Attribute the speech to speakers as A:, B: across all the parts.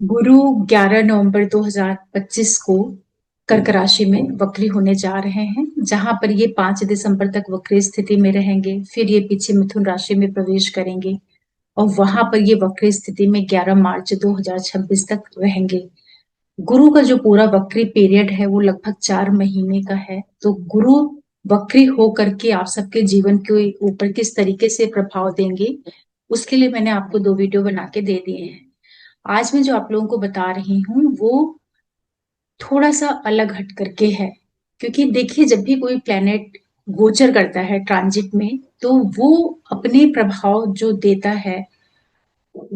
A: गुरु 11 नवंबर 2025 को कर्क राशि में वक्री होने जा रहे हैं, जहां पर ये 5 दिसंबर तक वक्री स्थिति में रहेंगे। फिर ये पीछे मिथुन राशि में प्रवेश करेंगे और वहां पर ये वक्री स्थिति में 11 मार्च 2026 तक रहेंगे। गुरु का जो पूरा वक्री पीरियड है वो लगभग 4 महीने का है। तो गुरु वक्री हो करके आप सबके जीवन के ऊपर किस तरीके से प्रभाव देंगे, उसके लिए मैंने आपको 2 वीडियो बना के दे दिए हैं। आज मैं जो आप लोगों को बता रही हूँ वो थोड़ा सा अलग हट करके है, क्योंकि देखिए जब भी कोई प्लेनेट गोचर करता है ट्रांजिट में, तो वो अपने प्रभाव जो देता है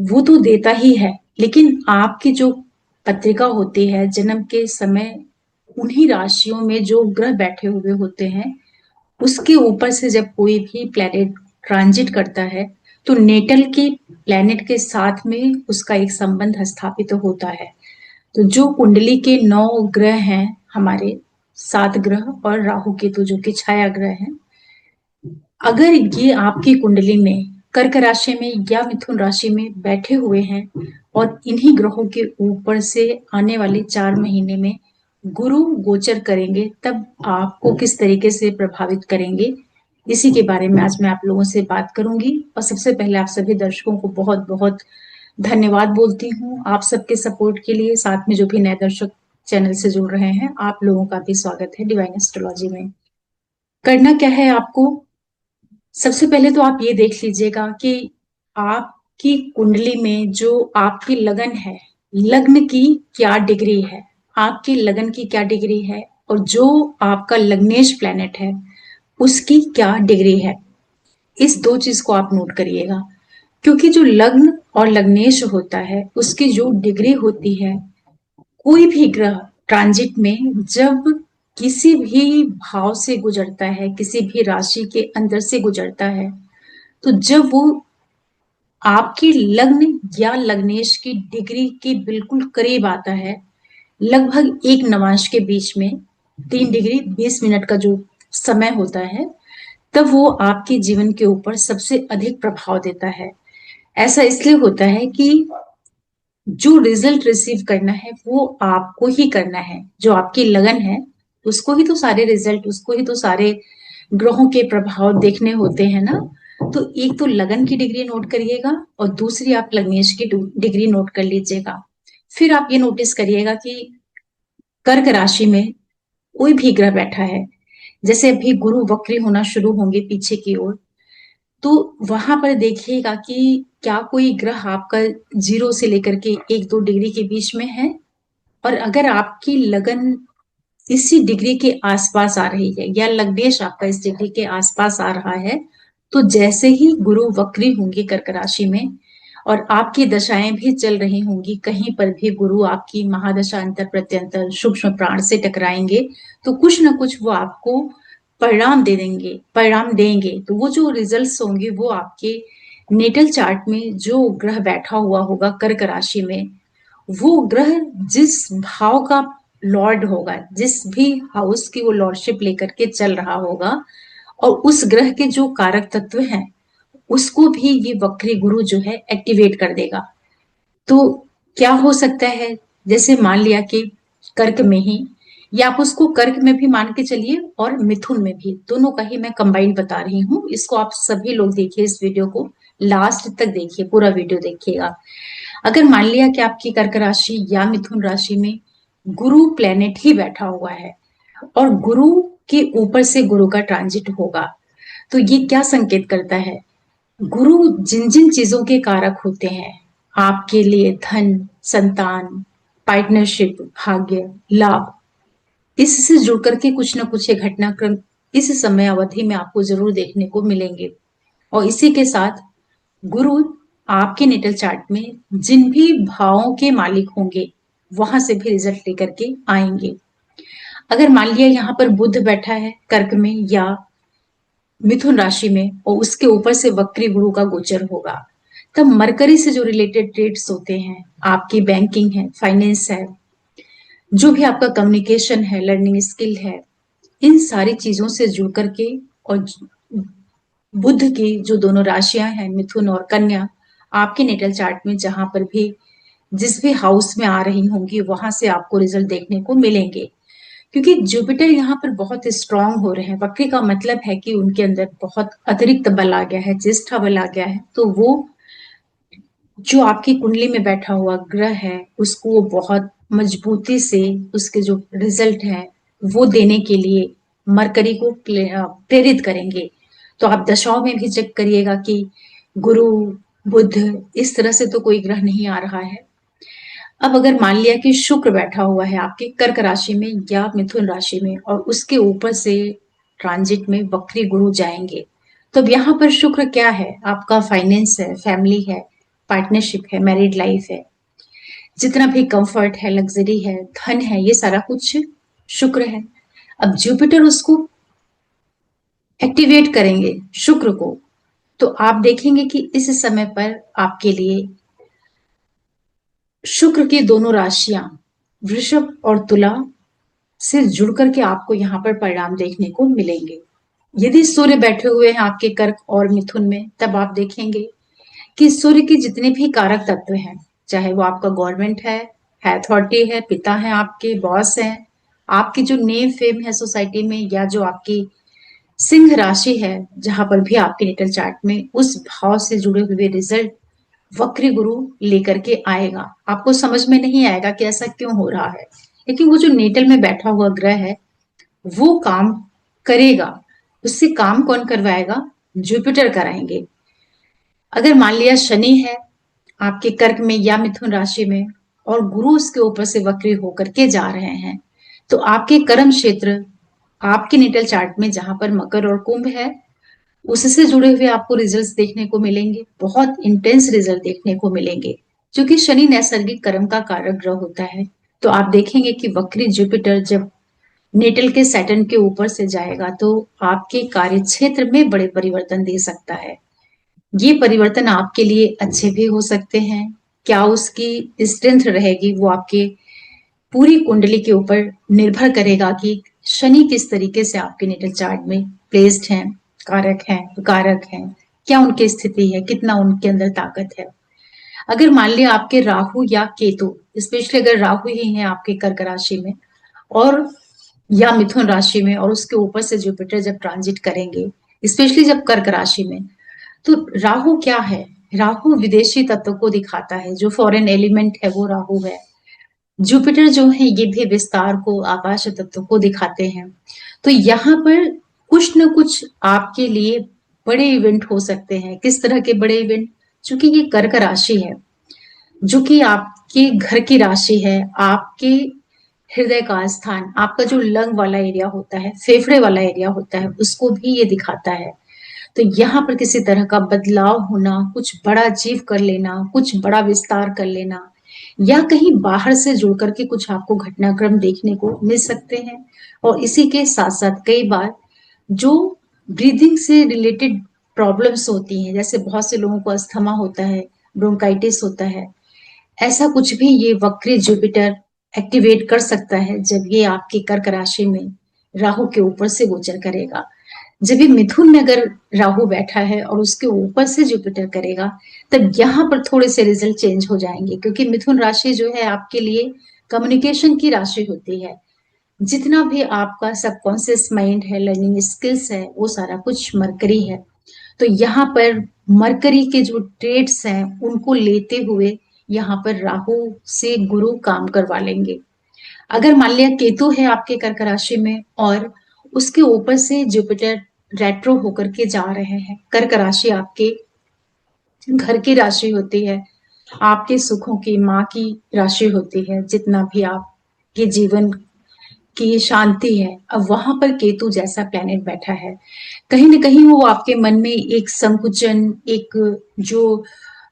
A: वो तो देता ही है, लेकिन आपकी जो पत्रिका होती है जन्म के समय, उन्हीं राशियों में जो ग्रह बैठे हुए होते हैं उसके ऊपर से जब कोई भी प्लेनेट ट्रांजिट करता है तो नेटल के प्लेनेट के साथ में उसका एक संबंध स्थापित तो होता है। तो जो कुंडली के 9 ग्रह हैं हमारे, 7 ग्रह और राहु केतु जो कि छाया ग्रह हैं, अगर ये आपकी कुंडली में कर्क राशि में या मिथुन राशि में बैठे हुए हैं और इन्हीं ग्रहों के ऊपर से आने वाले 4 महीने में गुरु गोचर करेंगे, तब आपको किस तरीके से प्रभावित करेंगे, इसी के बारे में आज मैं आप लोगों से बात करूंगी। और सबसे पहले आप सभी दर्शकों को बहुत बहुत धन्यवाद बोलती हूँ आप सबके सपोर्ट के लिए। साथ में जो भी नए दर्शक चैनल से जुड़ रहे हैं, आप लोगों का भी स्वागत है डिवाइन एस्ट्रोलॉजी में। करना क्या है आपको, सबसे पहले तो आप ये देख लीजिएगा कि आपकी कुंडली में जो आपकी लगन है, लग्न की क्या डिग्री है, आपकी लगन की क्या डिग्री है, और जो आपका लग्नेश प्लेनेट है उसकी क्या डिग्री है। इस 2 चीज को आप नोट करिएगा, क्योंकि जो लग्न और लग्नेश होता है उसकी जो डिग्री होती है, कोई भी ग्रह ट्रांजिट में जब किसी भी भाव से गुजरता है, किसी भी राशि के अंदर से गुजरता है, तो जब वो आपकी लग्न या लग्नेश की डिग्री के बिल्कुल करीब आता है, लगभग 1 नवांश के बीच में 3 डिग्री 20 मिनट का जो समय होता है, तब वो आपके जीवन के ऊपर सबसे अधिक प्रभाव देता है। ऐसा इसलिए होता है कि जो रिजल्ट रिसीव करना है वो आपको ही करना है। जो आपकी लगन है उसको ही तो सारे रिजल्ट, उसको ही तो सारे ग्रहों के प्रभाव देखने होते हैं ना। तो एक तो लगन की डिग्री नोट करिएगा और दूसरी आप लग्नेश की डिग्री नोट कर लीजिएगा। फिर आप ये नोटिस करिएगा कि कर्क राशि में कोई भी ग्रह बैठा है, जैसे अभी गुरु वक्री होना शुरू होंगे पीछे की ओर, तो वहां पर देखिएगा कि क्या कोई ग्रह आपका 0 से लेकर के 1-2 डिग्री के बीच में है। और अगर आपकी लगन इसी डिग्री के आसपास आ रही है या लग्नेश आपका इस डिग्री के आसपास आ रहा है, तो जैसे ही गुरु वक्री होंगे कर्क राशि में और आपकी दशाएं भी चल रही होंगी, कहीं पर भी गुरु आपकी महादशा अंतर प्रत्यंतर सूक्ष्म प्राण से टकराएंगे, तो कुछ ना कुछ वो आपको परिणाम देंगे। तो वो जो रिजल्ट्स होंगे वो आपके नेटल चार्ट में जो ग्रह बैठा हुआ होगा कर्क राशि में, वो ग्रह जिस भाव का लॉर्ड होगा, जिस भी हाउस की वो लॉर्डशिप लेकर के चल रहा होगा, और उस ग्रह के जो कारक तत्व हैं उसको भी ये वक्री गुरु जो है एक्टिवेट कर देगा। तो क्या हो सकता है, जैसे मान लिया कि कर्क में ही, या आप उसको कर्क में भी मान के चलिए और मिथुन में भी, दोनों का ही मैं कंबाइंड बता रही हूँ। इसको आप सभी लोग देखिए, इस वीडियो को लास्ट तक देखिए, पूरा वीडियो देखिएगा। अगर मान लिया कि आपकी कर्क राशि या मिथुन राशि में गुरु प्लेनेट ही बैठा हुआ है और गुरु के ऊपर से गुरु का ट्रांजिट होगा, तो ये क्या संकेत करता है। गुरु जिन जिन चीजों के कारक होते हैं आपके लिए, धन, संतान, पार्टनरशिप, भाग्य, लाभ, इससे जुड़ करके कुछ ना कुछ ये घटनाक्रम इस समय अवधि में आपको जरूर देखने को मिलेंगे। और इसी के साथ गुरु आपके नेटल चार्ट में जिन भी भावों के मालिक होंगे वहां से भी रिजल्ट लेकर के आएंगे। अगर मान लिया यहाँ पर बुध बैठा है कर्क में या मिथुन राशि में और उसके ऊपर से वक्री गुरु का गोचर होगा, तब मरकरी से जो रिलेटेड ट्रेड्स होते हैं, आपकी बैंकिंग है, फाइनेंस है, जो भी आपका कम्युनिकेशन है, लर्निंग स्किल है, इन सारी चीजों से जुड़ करके, और बुध की जो दोनों राशियां हैं मिथुन और कन्या, आपके नेटल चार्ट में जहां पर भी जिस भी हाउस में आ रही होंगी वहां से आपको रिजल्ट देखने को मिलेंगे। क्योंकि जुपिटर यहाँ पर बहुत स्ट्रांग हो रहे हैं, वक्री का मतलब है कि उनके अंदर बहुत अतिरिक्त बल आ गया है, ज्येष्ठा बल आ गया है, तो वो जो आपकी कुंडली में बैठा हुआ ग्रह है उसको वो बहुत मजबूती से उसके जो रिजल्ट है वो देने के लिए मरकरी को प्रेरित करेंगे। तो आप दशाओं में भी चेक करिएगा कि गुरु, बुध, इस तरह से तो कोई ग्रह नहीं आ रहा है। अब अगर मान लिया कि शुक्र बैठा हुआ है आपके कर्क राशि में या मिथुन राशि में और उसके ऊपर से ट्रांजिट में वक्री गुरु जाएंगे, तो अब यहाँ पर शुक्र क्या है? आपका फाइनेंस है, फैमिली है, पार्टनरशिप है, मैरिड लाइफ है, जितना भी कंफर्ट है, लग्जरी है, धन है, ये सारा कुछ शुक्र है। अब जुपिटर उसको एक्टिवेट करेंगे शुक्र को, तो आप देखेंगे कि इस समय पर आपके लिए शुक्र की दोनों राशियां वृषभ और तुला से जुड़ करके आपको यहाँ पर परिणाम देखने को मिलेंगे। यदि सूर्य बैठे हुए हैं आपके कर्क और मिथुन में, तब आप देखेंगे कि सूर्य के जितने भी कारक तत्व हैं, चाहे वो आपका गवर्नमेंट है अथॉरिटी है, पिता है, आपके बॉस हैं, आपकी जो नेम फेम है सोसाइटी में, या जो आपकी सिंह राशि है जहां पर भी आपके नेटल चार्ट में उस भाव से जुड़े हुए रिजल्ट वक्री गुरु लेकर के आएगा। आपको समझ में नहीं आएगा कि ऐसा क्यों हो रहा है, लेकिन वो जो नेटल में बैठा हुआ ग्रह है वो काम करेगा। उससे काम कौन करवाएगा? जुपिटर कराएंगे। अगर मान लिया शनि है आपके कर्क में या मिथुन राशि में और गुरु उसके ऊपर से वक्री होकर के जा रहे हैं, तो आपके कर्म क्षेत्र, आपके नेटल चार्ट में जहां पर मकर और कुंभ है, उससे जुड़े हुए आपको रिजल्ट्स देखने को मिलेंगे, बहुत इंटेंस रिजल्ट देखने को मिलेंगे। क्योंकि शनि नैसर्गिक कर्म का कारक ग्रह होता है, तो आप देखेंगे कि वक्री जुपिटर जब नेटल के सैटर्न के ऊपर से जाएगा तो आपके कार्य क्षेत्र में बड़े परिवर्तन दे सकता है। ये परिवर्तन आपके लिए अच्छे भी हो सकते हैं। क्या उसकी स्ट्रेंथ रहेगी वो आपके पूरी कुंडली के ऊपर निर्भर करेगा कि शनि किस तरीके से आपके नेटल चार्ट में प्लेस्ड हैं, कारक हैं, क्या उनकी स्थिति है, कितना उनके अंदर ताकत है। अगर मान लिया आपके राहु या केतु, स्पेशली अगर राहु ही है आपके कर्क राशि में और या मिथुन राशि में और उसके ऊपर से जुपिटर जब ट्रांजिट करेंगे, स्पेशली जब कर्क राशि में, तो राहु क्या है? राहु विदेशी तत्व को दिखाता है, जो फॉरेन एलिमेंट है वो राहु है। जुपिटर जो है ये भी विस्तार को, आकाश तत्व को दिखाते हैं। तो यहाँ पर कुछ न कुछ आपके लिए बड़े इवेंट हो सकते हैं। किस तरह के बड़े इवेंट? चूंकि ये कर्क राशि है जो कि आपके घर की राशि है, आपके हृदय का स्थान, आपका जो लंग वाला एरिया होता है, फेफड़े वाला एरिया होता है, उसको भी ये दिखाता है। तो यहाँ पर किसी तरह का बदलाव होना, कुछ बड़ा अचीव कर लेना, कुछ बड़ा विस्तार कर लेना, या कहीं बाहर से जुड़ करके कुछ आपको घटनाक्रम देखने को मिल सकते हैं। और इसी के साथ साथ कई बार जो ब्रीदिंग से रिलेटेड प्रॉब्लम्स होती हैं, जैसे बहुत से लोगों को अस्थमा होता है, ब्रोंकाइटिस होता है, ऐसा कुछ भी ये वक्री जुपिटर एक्टिवेट कर सकता है जब ये आपके कर्क राशि में राहु के ऊपर से गोचर करेगा। जब ये मिथुन में अगर राहु बैठा है और उसके ऊपर से जुपिटर करेगा, तब यहाँ पर थोड़े से रिजल्ट चेंज हो जाएंगे। क्योंकि मिथुन राशि जो है आपके लिए कम्युनिकेशन की राशि होती है। जितना भी आपका सबकॉन्शियस माइंड है, लर्निंग स्किल्स है, वो सारा कुछ मरकरी है। तो यहाँ पर मरकरी के जो ट्रेड्स हैं उनको लेते हुए यहाँ पर राहु से गुरु काम करवा लेंगे। अगर मान लिया केतु है आपके कर्क राशि में और उसके ऊपर से जुपिटर रेट्रो होकर के जा रहे हैं, कर्क राशि आपके घर की राशि होती है, आपके सुखों की, माँ की राशि होती है, जितना भी आपके जीवन की शांति है। अब वहां पर केतु जैसा प्लेनेट बैठा है, कहीं ना कहीं वो आपके मन में एक संकुचन, एक जो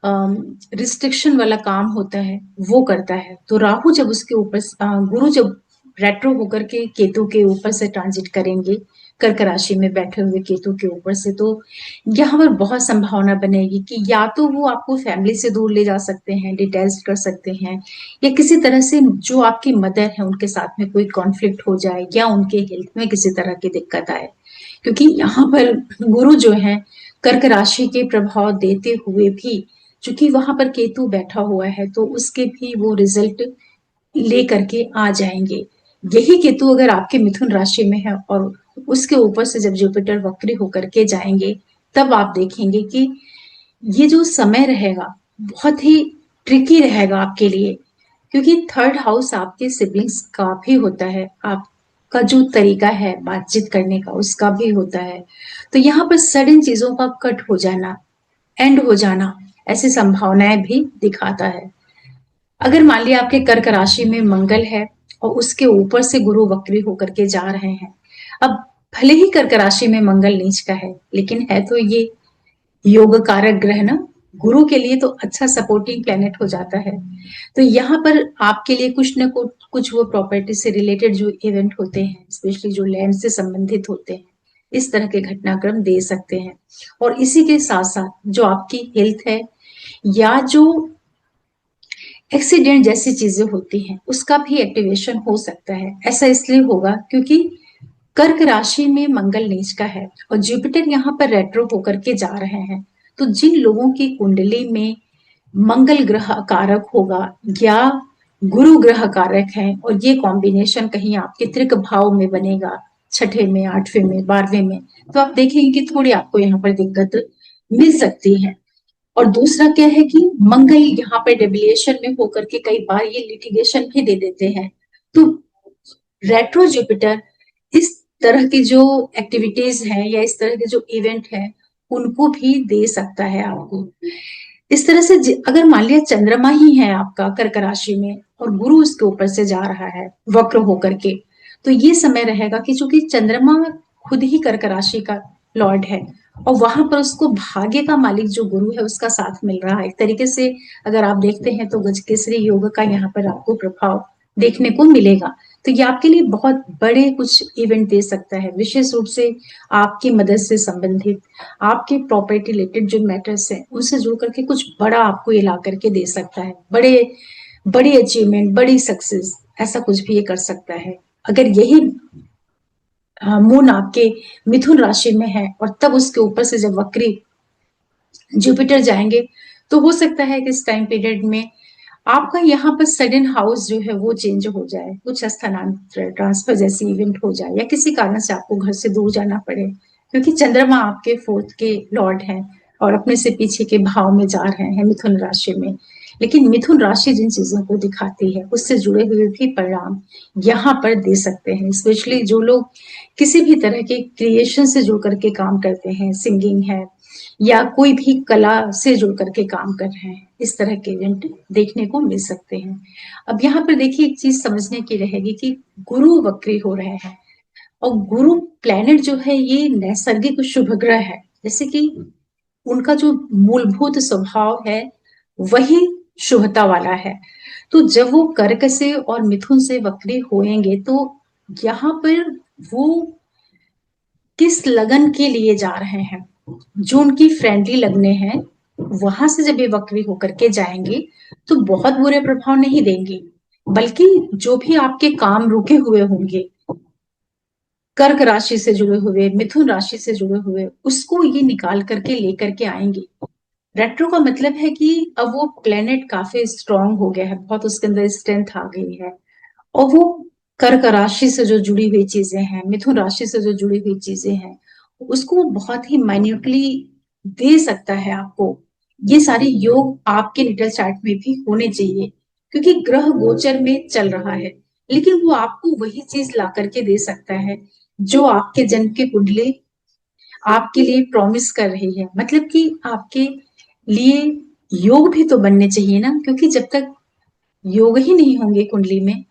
A: रिस्ट्रिक्शन वाला काम होता है वो करता है। तो राहु जब उसके ऊपर गुरु जब रेट्रो होकर के केतु के ऊपर से ट्रांजिट करेंगे, कर्क राशि में बैठे हुए केतु के ऊपर से, तो यहाँ पर बहुत संभावना बनेगी कि या तो वो आपको फैमिली से दूर ले जा सकते हैं, डिटैच कर सकते हैं, या किसी तरह से जो आपकी मदर है उनके साथ में कोई कॉन्फ्लिक्ट हो जाए या उनके हेल्थ में किसी तरह की दिक्कत आए। क्योंकि यहाँ पर गुरु जो है कर्क राशि के प्रभाव देते हुए भी चूंकि वहां पर केतु बैठा हुआ है तो उसके भी वो रिजल्ट ले करके आ जाएंगे। यही केतु अगर आपके मिथुन राशि में है और उसके ऊपर से जब जुपिटर वक्री होकर के जाएंगे, तब आप देखेंगे कि ये जो समय रहेगा बहुत ही ट्रिकी रहेगा आपके लिए, क्योंकि थर्ड हाउस आपके सिबलिंग्स का भी होता है, आपका जो तरीका है बातचीत करने का उसका भी होता है। तो यहाँ पर सडन चीजों का कट हो जाना, एंड हो जाना, ऐसी संभावनाएं भी दिखाता है। अगर मान लिया आपके कर्क राशि में मंगल है और उसके ऊपर से गुरु वक्री होकर के जा रहे हैं, अब भले ही कर्क राशि में मंगल नीच का है, लेकिन है तो ये योग कारक ग्रह ना, गुरु के लिए तो अच्छा सपोर्टिंग प्लेनेट हो जाता है। तो यहाँ पर आपके लिए कुछ न कुछ वो प्रॉपर्टी से रिलेटेड जो इवेंट होते हैं, स्पेशली जो लैंड से संबंधित होते हैं, इस तरह के घटनाक्रम दे सकते हैं। और इसी के साथ साथ जो आपकी हेल्थ है या जो एक्सीडेंट जैसी चीजें होती हैं उसका भी एक्टिवेशन हो सकता है। ऐसा इसलिए होगा क्योंकि कर्क राशि में मंगल नीच का है और जुपिटर यहाँ पर रेट्रो होकर के जा रहे हैं। तो जिन लोगों की कुंडली में मंगल ग्रह कारक होगा या गुरु ग्रह कारक है और ये कॉम्बिनेशन कहीं आपके त्रिक भाव में बनेगा, छठे में, आठवें में, 12वें में, तो आप देखेंगे कि थोड़ी आपको यहाँ पर दिक्कत मिल सकती है। और दूसरा क्या है कि मंगल यहाँ पर डेबिलिएशन में होकर के कई बार ये लिटिगेशन भी दे देते हैं। तो रेट्रो जुपिटर इस तरह की जो एक्टिविटीज है या इस तरह के जो इवेंट है उनको भी दे सकता है आपको। इस तरह से अगर मान लिया चंद्रमा ही है आपका कर्क राशि में और गुरु उसके ऊपर से जा रहा है वक्र होकर के, तो ये समय रहेगा कि चूंकि चंद्रमा खुद ही कर्क राशि का लॉर्ड है और वहां पर उसको भाग्य का मालिक जो गुरु है उसका साथ मिल रहा है। एक तरीके से अगर आप देखते हैं तो गजकेसरी योग का यहाँ पर आपको प्रभाव देखने को मिलेगा। तो ये आपके लिए बहुत बड़े कुछ इवेंट दे सकता है, विशेष रूप से आपकी मदद से संबंधित, आपके प्रॉपर्टी रिलेटेड जो मैटर्स हैं उनसे जुड़ करके कुछ बड़ा आपको ये ला करके दे सकता है। बड़ी अचीवमेंट, बड़ी सक्सेस, ऐसा कुछ भी ये कर सकता है। अगर यही मून आपके मिथुन राशि में है और तब उसके ऊपर से जब वक्री जुपिटर जाएंगे, तो हो सकता है कि इस टाइम पीरियड में आपका यहाँ पर सडन हाउस जो है वो चेंज हो जाए, कुछ स्थानांतर, ट्रांसफर जैसी इवेंट हो जाए या किसी कारण से आपको घर से दूर जाना पड़े, क्योंकि चंद्रमा आपके फोर्थ के लॉर्ड हैं और अपने से पीछे के भाव में जा रहे हैं मिथुन राशि में। लेकिन मिथुन राशि जिन चीजों को दिखाती है उससे जुड़े हुए भी परिणाम यहाँ पर दे सकते हैं। स्पेशली जो लोग किसी भी तरह के क्रिएशन से जुड़ करके काम करते हैं, सिंगिंग है या कोई भी कला से जुड़ करके काम कर रहे हैं, इस तरह के इवेंट देखने को मिल सकते हैं। अब यहाँ पर देखिए एक चीज समझने की रहेगी कि गुरु वक्री हो रहे हैं और गुरु प्लेनेट जो है ये नैसर्गिक शुभ ग्रह है, जैसे कि उनका जो मूलभूत स्वभाव है वही शुभता वाला है। तो जब वो कर्क से और मिथुन से वक्री होएंगे तो यहाँ पर वो किस लगन के लिए जा रहे हैं, जो उनकी फ्रेंडली लगने हैं, वहां से जब ये वक्री होकर के जाएंगे तो बहुत बुरे प्रभाव नहीं देंगे, बल्कि जो भी आपके काम रुके हुए होंगे कर्क राशि से जुड़े हुए, मिथुन राशि से जुड़े हुए, उसको ये निकाल करके लेकर के आएंगे। रेट्रो का मतलब है कि अब वो प्लेनेट काफी स्ट्रांग हो गया है, बहुत उसके अंदर स्ट्रेंथ आ गई है और वो कर्क राशि से जो जुड़ी हुई चीजें हैं, मिथुन राशि से जो जुड़ी हुई चीजें हैं, उसको बहुत ही माइन्यूटली दे सकता है आपको। ये सारे योग आपके निटल चार्ट में भी होने चाहिए, क्योंकि ग्रह गोचर में चल रहा है, लेकिन वो आपको वही चीज ला करके दे सकता है जो आपके जन्म की कुंडली आपके लिए प्रॉमिस कर रही है। मतलब कि आपके लिए योग भी तो बनने चाहिए ना, क्योंकि जब तक योग ही नहीं होंगे कुंडली में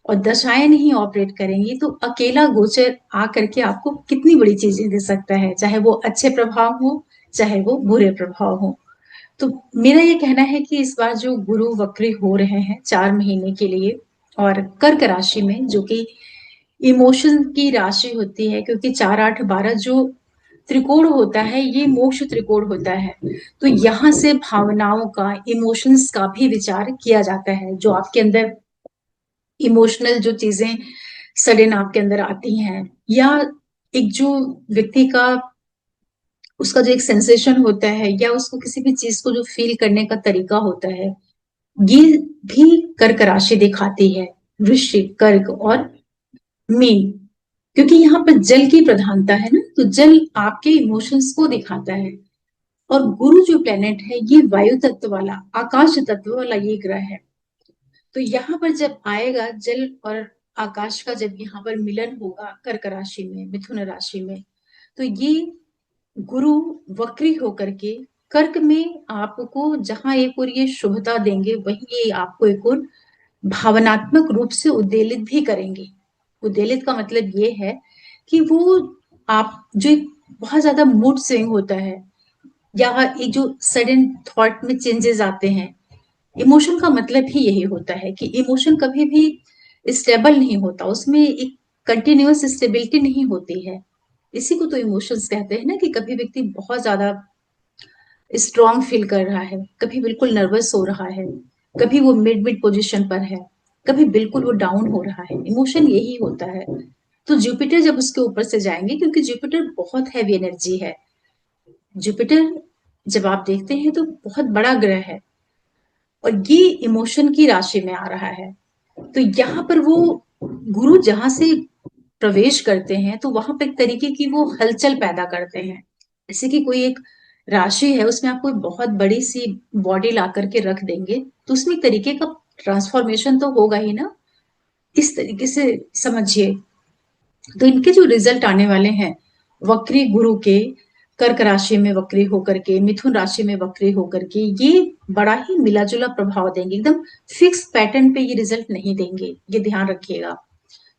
A: और दशाएं नहीं ऑपरेट करेंगी तो अकेला गोचर आ करके आपको कितनी बड़ी चीजें दे सकता है, चाहे वो अच्छे प्रभाव हो चाहे वो बुरे प्रभाव हो। तो मेरा ये कहना है कि इस बार जो गुरु वक्री हो रहे हैं 4 महीने के लिए और कर्क राशि में, जो कि इमोशन की राशि होती है, क्योंकि 4, 8, 12 जो त्रिकोण होता है ये मोक्ष त्रिकोण होता है, तो यहाँ से भावनाओं का, इमोशंस का भी विचार किया जाता है। जो आपके अंदर इमोशनल जो चीजें सडन आपके अंदर आती हैं, या एक जो व्यक्ति का उसका जो एक सेंसेशन होता है या उसको किसी भी चीज को जो फील करने का तरीका होता है, ये भी कर्क राशि दिखाती है। वृश्चिक, कर्क और मीन, क्योंकि यहाँ पर जल की प्रधानता है ना, तो जल आपके इमोशंस को दिखाता है। और गुरु जो प्लेनेट है ये वायु तत्व वाला, आकाश तत्व वाला ये ग्रह है। तो यहाँ पर जब आएगा जल और आकाश का, जब यहाँ पर मिलन होगा कर्क राशि में, मिथुन राशि में, तो ये गुरु वक्री होकर के कर्क में आपको जहां एक और ये शुभता देंगे, वहीं ये आपको एक और भावनात्मक रूप से उद्वेलित भी करेंगे। उद्वेलित का मतलब ये है कि वो आप जो एक बहुत ज्यादा मूड स्विंग होता है, या एक जो सडन थॉट में चेंजेस आते हैं, इमोशन का मतलब ही यही होता है कि इमोशन कभी भी स्टेबल नहीं होता, उसमें एक कंटिन्यूअस स्टेबिलिटी नहीं होती है। इसी को तो इमोशंस कहते हैं ना, कि कभी व्यक्ति बहुत ज्यादा स्ट्रांग फील कर रहा है, कभी बिल्कुल नर्वस हो रहा है, कभी वो मिड मिड पोजीशन पर है, कभी बिल्कुल वो डाउन हो रहा है। इमोशन यही होता है। तो जुपिटर जब उसके ऊपर से जाएंगे, क्योंकि जुपिटर बहुत हैवी एनर्जी है, जुपिटर जब आप देखते हैं तो बहुत बड़ा ग्रह है, और ये इमोशन की राशि में आ रहा है। तो यहाँ पर वो गुरु जहां से प्रवेश करते हैं, तो वहां पर एक तरीके की वो हलचल पैदा करते हैं। जैसे कि कोई एक राशि है, उसमें आप कोई बहुत बड़ी सी बॉडी ला करके रख देंगे, तो उसमें एक तरीके का ट्रांसफॉर्मेशन तो होगा ही ना। इस तरीके से समझिए। तो इनके जो रिजल्ट आने वाले हैं, वक्री गुरु के कर्क राशि में वक्री होकर के, मिथुन राशि में वक्री होकर के, ये बड़ा ही मिला जुला प्रभाव देंगे, एकदम फिक्स पैटर्न पे ये रिजल्ट नहीं देंगे, ये ध्यान रखिएगा।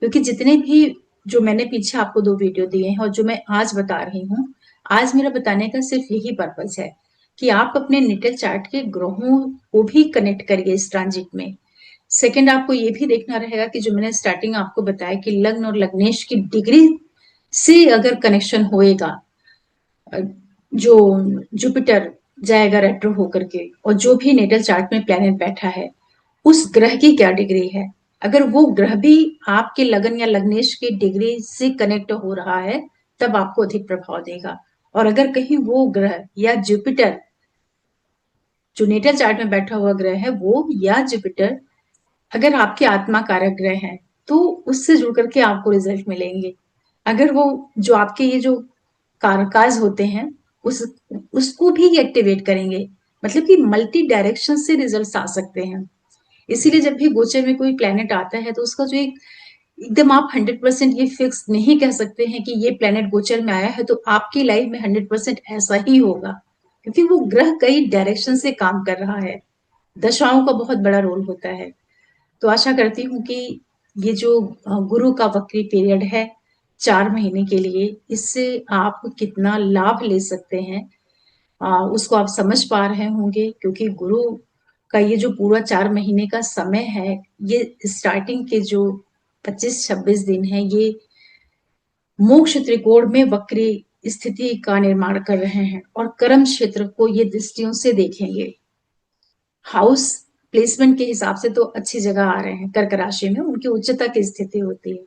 A: क्योंकि जितने भी जो मैंने पीछे आपको 2 वीडियो दिए हैं और जो मैं आज बता रही हूँ, आज मेरा बताने का सिर्फ यही पर्पज है कि आप अपने नेटल चार्ट के ग्रहों को भी कनेक्ट करिए इस ट्रांजिट में। सेकंड, आपको ये भी देखना रहेगा कि जो मैंने स्टार्टिंग आपको बताया कि लग्न और लग्नेश की डिग्री से अगर कनेक्शन होएगा, जो जुपिटर जाएगा रेट्रो होकर के, और जो भी नेटल चार्ट में प्लेनेट बैठा है उस ग्रह की क्या डिग्री है। अगर वो ग्रह भी आपके लगन या लग्नेश की डिग्री से कनेक्ट हो रहा है, तब आपको अधिक प्रभाव देगा। और अगर कहीं वो ग्रह या जुपिटर, जो नेटल चार्ट में बैठा हुआ ग्रह है, वो या जुपिटर अगर आपके आत्मा कारक ग्रह हैं, तो उससे जुड़ करके आपको रिजल्ट मिलेंगे। अगर वो जो आपके ये जो कारकाज होते हैं, उस उसको भी एक्टिवेट करेंगे, मतलब कि मल्टी डायरेक्शन से रिजल्ट्स आ सकते हैं। इसीलिए जब भी गोचर में कोई प्लेनेट आता है, तो उसका जो एक एकदम आप 100% ये फिक्स नहीं कह सकते हैं कि ये प्लेनेट गोचर में आया है तो आपकी लाइफ में 100% ऐसा ही होगा, क्योंकि वो ग्रह कई डायरेक्शन से काम कर रहा है। दशाओं का बहुत बड़ा रोल होता है। तो आशा करती हूँ कि ये जो गुरु का वक्री पीरियड है 4 महीने के लिए, इससे आप कितना लाभ ले सकते हैं, उसको आप समझ पा रहे होंगे। क्योंकि गुरु का ये जो पूरा 4 महीने का समय है, ये स्टार्टिंग के जो 25-26 दिन है, ये मोक्ष त्रिकोण में वक्री स्थिति का निर्माण कर रहे हैं, और कर्म क्षेत्र को ये दृष्टियों से देखेंगे। हाउस प्लेसमेंट के हिसाब से तो अच्छी जगह आ रहे हैं कर्क राशि में, उनकी उच्चता की स्थिति होती है।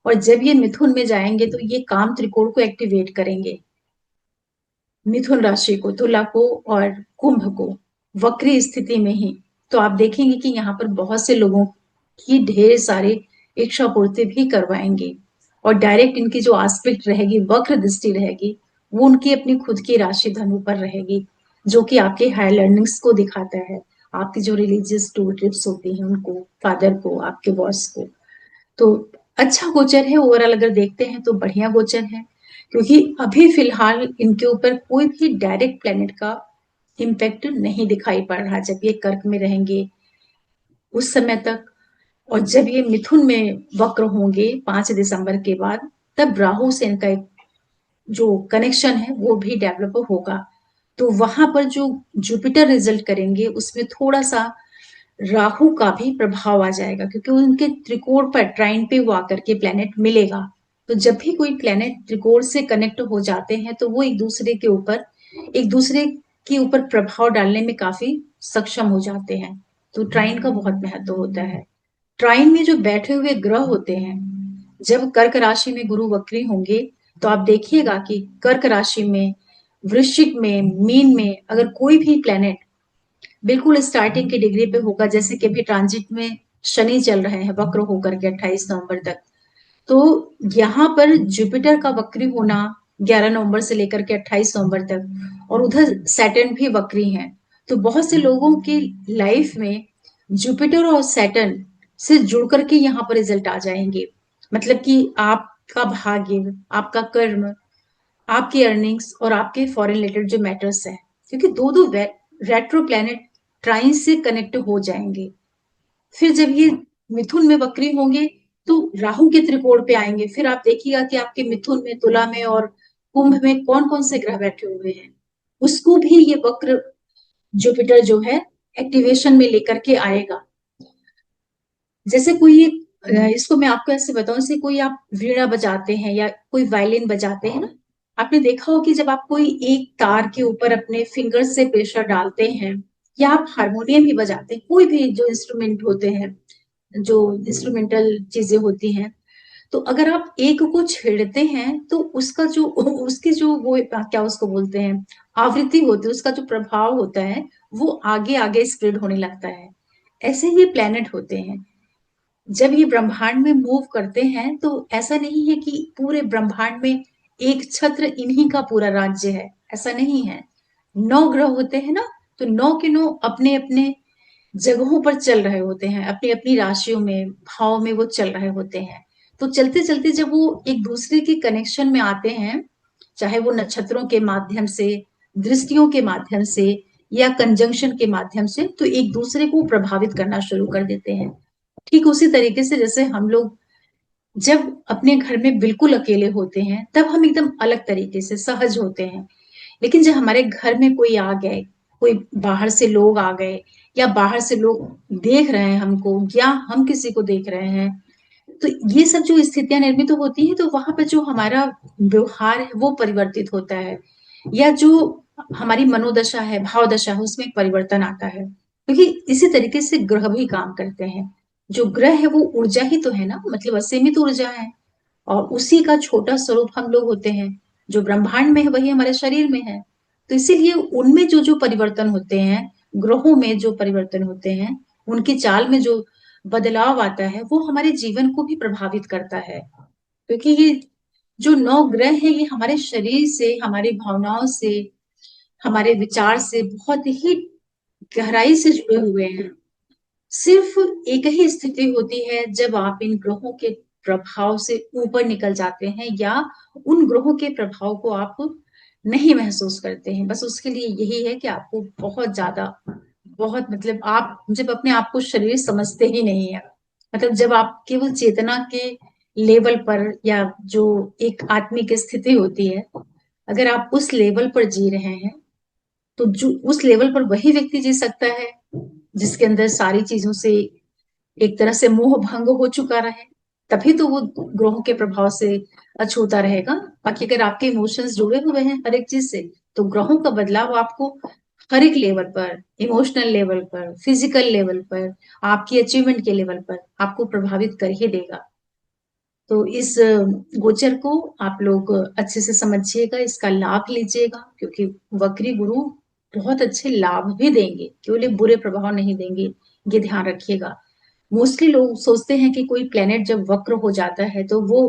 A: और जब ये मिथुन में जाएंगे तो ये काम त्रिकोण को एक्टिवेट करेंगे, मिथुन राशि को, तुला को और कुंभ को, वक्री स्थिति में ही। तो आप देखेंगे कि यहाँ पर बहुत से लोगों की ढेर सारी इच्छा पूर्ति भी करवाएंगे। और डायरेक्ट इनकी जो आस्पेक्ट रहेगी, वक्र दृष्टि रहेगी, वो उनकी अपनी खुद की राशि धनु पर रहेगी, जो कि आपके हायर लर्निंग्स को दिखाता है, आपकी जो रिलीजियस टूर ट्रिप्स होती हैं उनको, फादर को, आपके बॉस को। तो अच्छा गोचर है, ओवरऑल अगर देखते हैं तो बढ़िया गोचर है। क्योंकि अभी फिलहाल इनके ऊपर कोई भी डायरेक्ट प्लेनेट का इम्पैक्ट नहीं दिखाई पड़ रहा, जब ये कर्क में रहेंगे उस समय तक। और जब ये मिथुन में वक्र होंगे 5 दिसंबर के बाद, तब राहु से इनका एक जो कनेक्शन है वो भी डेवलप होगा। तो वहां पर जो जुपिटर रिजल्ट करेंगे, उसमें थोड़ा सा राहु का भी प्रभाव आ जाएगा, क्योंकि उनके त्रिकोण पर ट्राइन पे वो आकर के प्लेनेट मिलेगा। तो जब भी कोई प्लेनेट त्रिकोण से कनेक्ट हो जाते हैं, तो वो एक दूसरे के ऊपर प्रभाव डालने में काफी सक्षम हो जाते हैं। तो ट्राइन का बहुत महत्व होता है। ट्राइन में जो बैठे हुए ग्रह होते हैं, जब कर्क राशि में गुरु वक्री होंगे, तो आप देखिएगा कि कर्क राशि में वृश्चिक में, मीन में अगर कोई भी प्लेनेट बिल्कुल स्टार्टिंग की डिग्री पे होगा, जैसे कि अभी ट्रांजिट में शनि चल रहे हैं वक्र होकर के 28 नवंबर तक, तो यहाँ पर जुपिटर का वक्री होना 11 नवंबर से लेकर के 28 नवंबर तक, और उधर सैटर्न भी वक्री हैं। तो बहुत से लोगों की लाइफ में जुपिटर और सैटर्न से जुड़ करके यहाँ पर रिजल्ट आ जाएंगे। मतलब कि आपका भाग्य, आपका कर्म, आपकी अर्निंग्स और आपके फॉरेन रिलेटेड जो मैटर्स हैं, क्योंकि दो दो रेट्रो प्लैनेट ट्राइन से कनेक्ट हो जाएंगे। फिर जब ये मिथुन में वक्री होंगे तो राहु के त्रिकोण पे आएंगे, फिर आप देखिएगा कि आपके मिथुन में, तुला में और कुंभ में कौन कौन से ग्रह बैठे हुए हैं, उसको भी ये वक्र जुपिटर जो है एक्टिवेशन में लेकर के आएगा। जैसे कोई एक इसको मैं आपको ऐसे बताऊं, जैसे कोई आप वीणा बजाते हैं या कोई वायलिन बजाते हैं ना, आपने देखा हो कि जब आप कोई एक तार के ऊपर अपने फिंगर से प्रेशर डालते हैं, या आप हारमोनियम भी बजाते हैं, कोई भी जो इंस्ट्रूमेंट होते हैं, जो इंस्ट्रूमेंटल चीजें होती हैं, तो अगर आप एक को छेड़ते हैं तो उसका जो उसकी जो वो क्या उसको बोलते हैं, आवृत्ति होती है, उसका जो प्रभाव होता है वो आगे आगे स्प्रेड होने लगता है। ऐसे ही प्लेनेट होते हैं, जब ये ब्रह्मांड में मूव करते हैं तो ऐसा नहीं है कि पूरे ब्रह्मांड में एक छत्र इन्हीं का पूरा राज्य है, ऐसा नहीं है। 9 ग्रह होते हैं ना, तो 9 के 9 अपने अपने जगहों पर चल रहे होते हैं, अपनी अपनी राशियों में, भाव में वो चल रहे होते हैं। तो चलते चलते जब वो एक दूसरे के कनेक्शन में आते हैं, चाहे वो नक्षत्रों के माध्यम से, दृष्टियों के माध्यम से या कंजंक्शन के माध्यम से, तो एक दूसरे को प्रभावित करना शुरू कर देते हैं। ठीक उसी तरीके से जैसे हम लोग जब अपने घर में बिल्कुल अकेले होते हैं तब हम एकदम अलग तरीके से सहज होते हैं, लेकिन जब हमारे घर में कोई आ गए, कोई बाहर से लोग आ गए, या बाहर से लोग देख रहे हैं हमको, या हम किसी को देख रहे हैं, तो ये सब जो स्थितियां निर्मित तो होती हैं, तो वहां पर जो हमारा व्यवहार है वो परिवर्तित होता है, या जो हमारी मनोदशा है, भाव दशा है, उसमें एक परिवर्तन आता है। क्योंकि इसी तरीके से ग्रह भी काम करते हैं। जो ग्रह है वो ऊर्जा ही तो है ना, मतलब असीमित ऊर्जा है, और उसी का छोटा स्वरूप हम लोग होते हैं। जो ब्रह्मांड में है वही हमारे शरीर में है। तो इसीलिए उनमें जो जो परिवर्तन होते हैं, ग्रहों में जो परिवर्तन होते हैं, उनकी चाल में जो बदलाव आता है, वो हमारे जीवन को भी प्रभावित करता है। क्योंकि ये जो 9 ग्रह है ये हमारे शरीर से, हमारी भावनाओं से, हमारे विचार से बहुत ही गहराई से जुड़े हुए हैं। सिर्फ एक ही स्थिति होती है जब आप इन ग्रहों के प्रभाव से ऊपर निकल जाते हैं, या उन ग्रहों के प्रभाव को आप नहीं महसूस करते हैं। बस उसके लिए यही है कि आपको बहुत ज्यादा, बहुत मतलब आप जब अपने आप को शरीर समझते ही नहीं है, मतलब जब आप केवल चेतना के लेवल पर, या जो एक आत्मिक स्थिति होती है, अगर आप उस लेवल पर जी रहे हैं, तो जो उस लेवल पर वही व्यक्ति जी सकता है जिसके अंदर सारी चीजों से एक तरह से मोह भंग हो चुका रहे। तभी तो वो ग्रहों के प्रभाव से अछूता रहेगा। बाकी अगर आपके इमोशंस जुड़े हुए हैं हर एक चीज से, तो ग्रहों का बदलाव आपको हर एक लेवल पर, इमोशनल लेवल पर, फिजिकल लेवल पर, आपकी अचीवमेंट के लेवल पर आपको प्रभावित कर ही देगा। तो इस गोचर को आप लोग अच्छे से समझिएगा, इसका लाभ लीजिएगा, क्योंकि वक्री गुरु बहुत अच्छे लाभ भी देंगे, केवल ये बुरे प्रभाव नहीं देंगे, ये ध्यान रखिएगा। मोस्टली लोग सोचते हैं कि कोई प्लेनेट जब वक्र हो जाता है तो वो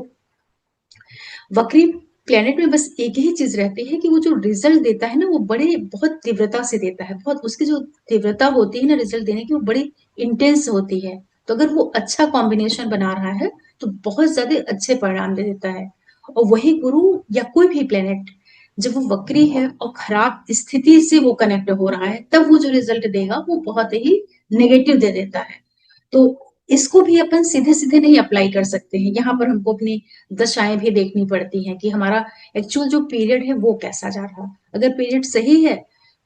A: वक्री प्लेनेट में बस एक ही चीज रहती है कि वो जो रिजल्ट देता है ना, वो बड़े बहुत तीव्रता से देता है, बहुत उसकी जो तीव्रता होती है ना रिजल्ट देने की, वो बड़ी इंटेंस होती है। तो अगर वो अच्छा कॉम्बिनेशन बना रहा है तो बहुत ज्यादा अच्छे परिणाम दे देता है। और वही गुरु या कोई भी प्लेनेट जब वो वक्री है और खराब स्थिति से वो कनेक्ट हो रहा है, तब वो जो रिजल्ट देगा वो बहुत ही नेगेटिव दे देता है। तो इसको भी अपन सीधे सीधे नहीं अप्लाई कर सकते हैं, यहाँ पर हमको अपनी दशाएं भी देखनी पड़ती हैं कि हमारा एक्चुअल जो पीरियड है वो कैसा जा रहा। अगर पीरियड सही है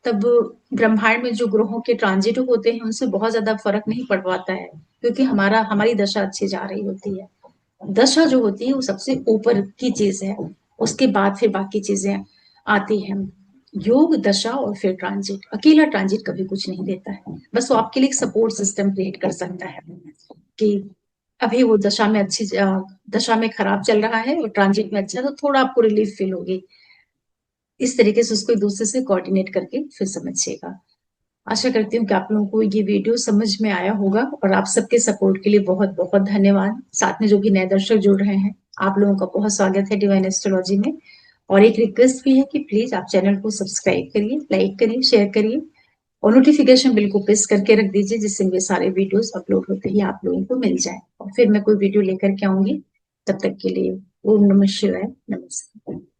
A: तब ब्रह्मांड में जो ग्रहों के ट्रांजिट होते हैं उनसे बहुत ज्यादा फर्क नहीं पड़ पाता है, क्योंकि हमारी दशा अच्छी जा रही होती है। दशा जो होती है वो सबसे ऊपर की चीज है, उसके बाद फिर बाकी चीजें आती हैं। योग, दशा और फिर ट्रांजिट, अकेला ट्रांजिट कभी कुछ नहीं देता है। बस वो आपके लिए एक सपोर्ट सिस्टम क्रिएट कर सकता है कि अभी वो दशा में दशा में खराब चल रहा है और ट्रांजिट में अच्छा, तो थोड़ा आपको रिलीफ फील होगी। इस तरीके से उसको एक दूसरे से कोऑर्डिनेट करके फिर समझिएगा। आशा करती हूँ कि आप लोगों को ये वीडियो समझ में आया होगा और आप सबके सपोर्ट के लिए बहुत बहुत धन्यवाद। साथ में जो भी नए दर्शक जुड़ रहे हैं, आप लोगों का बहुत स्वागत है डिवाइन एस्ट्रोलॉजी में। और एक रिक्वेस्ट भी है कि प्लीज आप चैनल को सब्सक्राइब करिए, लाइक करिए, शेयर करिए और नोटिफिकेशन बिल को प्रेस करके रख दीजिए, जिससे मेरे सारे वीडियोस अपलोड होते ही आप लोगों को मिल जाए। और फिर मैं कोई वीडियो लेकर के आऊंगी। तब तक के लिए ओम नमः शिवाय, नमस्ते।